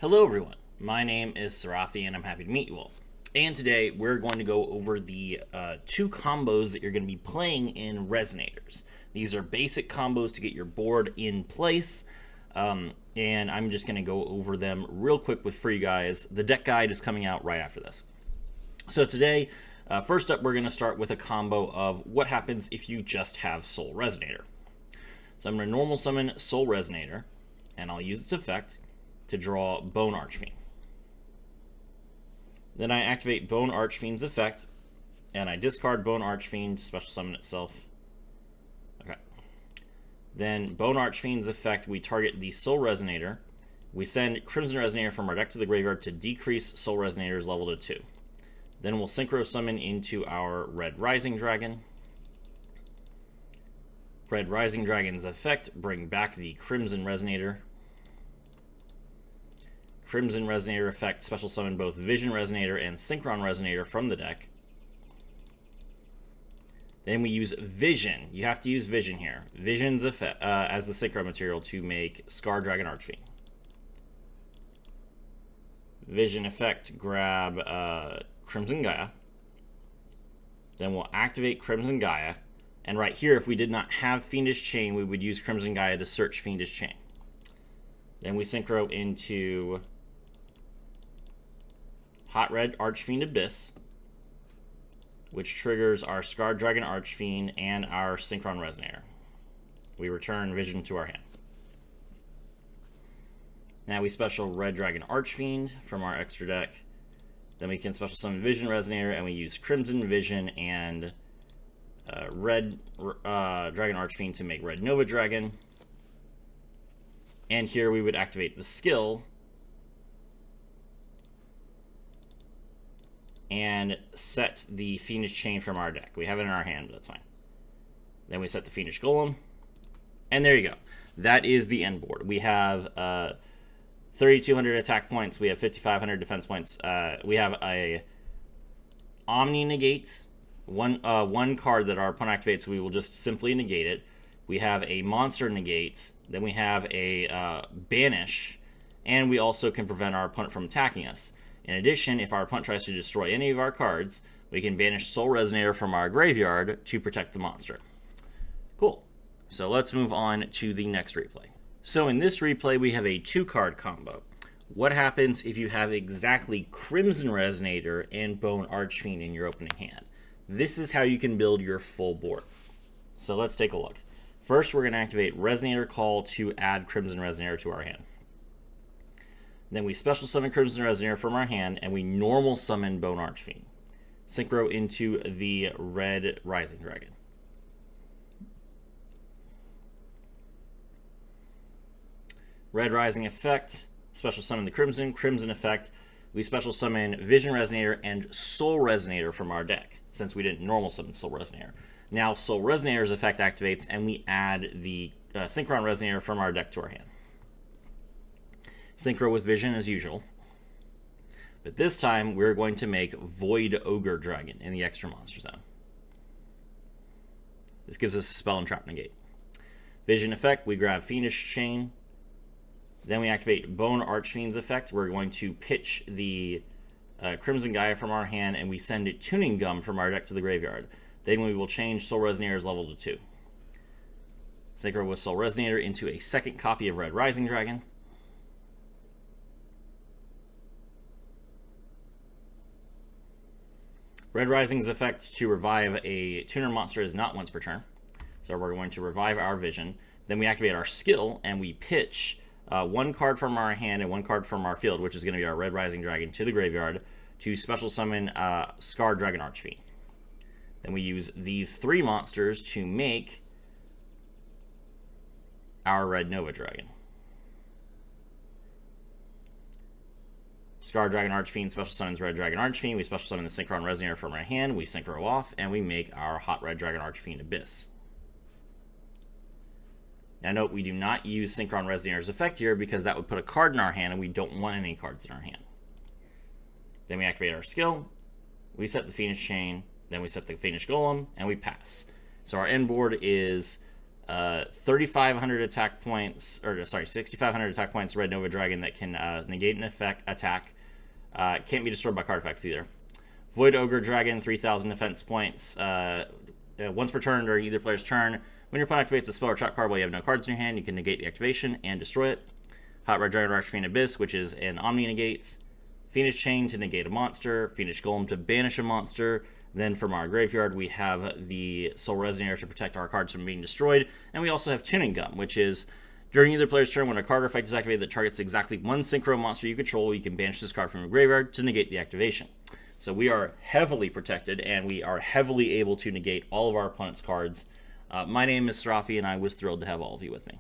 Hello everyone, my name is Sarathi and I'm happy to meet you all. And today we're going to go over the two combos that you're going to be playing in Resonators. These are basic combos to get your board in place, and I'm just going to go over them real quick for you guys. The deck guide is coming out right after this. So today, first up, we're going to start with a combo of what happens if you just have Soul Resonator. So I'm going to normal summon Soul Resonator, and I'll use its effect to draw Bone Archfiend. Then I activate Bone Archfiend's effect, and I discard Bone Archfiend to special summon itself. Okay. Then Bone Archfiend's effect, we target the Soul Resonator. We send Crimson Resonator from our deck to the graveyard to decrease Soul Resonator's level to 2. Then we'll Synchro Summon into our Red Rising Dragon. Red Rising Dragon's effect, bring back the Crimson Resonator. Crimson Resonator effect, special summon both Vision Resonator and Synchron Resonator from the deck. Then we use Vision. You have to use Vision here. Vision's effect as the Synchro material to make Scar Dragon Archfiend. Vision effect, grab Crimson Gaia. Then we'll activate Crimson Gaia. And right here, if we did not have Fiendish Chain, we would use Crimson Gaia to search Fiendish Chain. Then we Synchro into Hot Red Archfiend Abyss, which triggers our Scarred Dragon Archfiend and our Synchron Resonator. We return Vision to our hand. Now we special Red Dragon Archfiend from our extra deck. Then we can special summon Vision Resonator, and we use Crimson Vision and Red Dragon Archfiend to make Red Nova Dragon. And here we would activate the skill and set the Fiendish Chain from our deck. We have it in our hand, but that's fine. Then we set the Fiendish Golem. And there you go. That is the end board. We have 3,200 attack points. We have 5,500 defense points. We have a Omni Negate. One card that our opponent activates, so we will just simply negate it. We have a Monster Negate. Then we have a Banish. And we also can prevent our opponent from attacking us. In addition, if our opponent tries to destroy any of our cards, we can banish Soul Resonator from our graveyard to protect the monster. Cool. So let's move on to the next replay. So in this replay, we have a 2-card combo. What happens if you have exactly Crimson Resonator and Bone Archfiend in your opening hand? This is how you can build your full board. So let's take a look. First, we're going to activate Resonator Call to add Crimson Resonator to our hand. Then we special summon Crimson Resonator from our hand, and we normal summon Bone Archfiend. Synchro into the Red Rising Dragon. Red Rising effect, special summon the Crimson. Crimson effect, we special summon Vision Resonator and Soul Resonator from our deck, since we didn't normal summon Soul Resonator. Now Soul Resonator's effect activates, and we add the Synchron Resonator from our deck to our hand. Synchro with Vision as usual. But this time, we're going to make Void Ogre Dragon in the extra monster zone. This gives us a Spell and Trap Negate. Vision effect, we grab Fiendish Chain. Then we activate Bone Archfiend's effect. We're going to pitch the Crimson Gaia from our hand, and we send it Tuning Gum from our deck to the graveyard. Then we will change Soul Resonator's level to 2. Synchro with Soul Resonator into a second copy of Red Rising Dragon. Red Rising's effect to revive a tuner monster is not once per turn. So we're going to revive our Vision. Then we activate our skill, and we pitch one card from our hand and one card from our field, which is going to be our Red Rising Dragon, to the graveyard to special summon Scar Dragon Archfiend. Then we use these 3 monsters to make our Red Nova Dragon. Scar Dragon Archfiend special summons Red Dragon Archfiend. We special summon the Synchron Resonator from our hand. We Synchro off, and we make our Hot Red Dragon Archfiend Abyss. Now note, we do not use Synchron Resonator's effect here because that would put a card in our hand, and we don't want any cards in our hand. Then we activate our skill. We set the Fiendish Chain. Then we set the Fiendish Golem, and we pass. So our end board is 3,500 attack points, or sorry, 6,500 attack points Red Nova Dragon that can negate an attack. Can't be destroyed by card effects either. Void Ogre Dragon, 3,000 defense points. Once per turn during either player's turn, when your opponent activates a spell or trap card while you have no cards in your hand, you can negate the activation and destroy it. Hot Red Dragon Archfiend Abyss, which is an Omni negate. Phoenix Chain to negate a monster. Phoenix Golem to banish a monster. Then from our graveyard, we have the Soul Resonator to protect our cards from being destroyed. And we also have Tuning Gum, which is during either player's turn, when a card effect is activated that targets exactly one synchro monster you control, you can banish this card from your graveyard to negate the activation. So we are heavily protected, and we are heavily able to negate all of our opponent's cards. My name is Serafi, and I was thrilled to have all of you with me.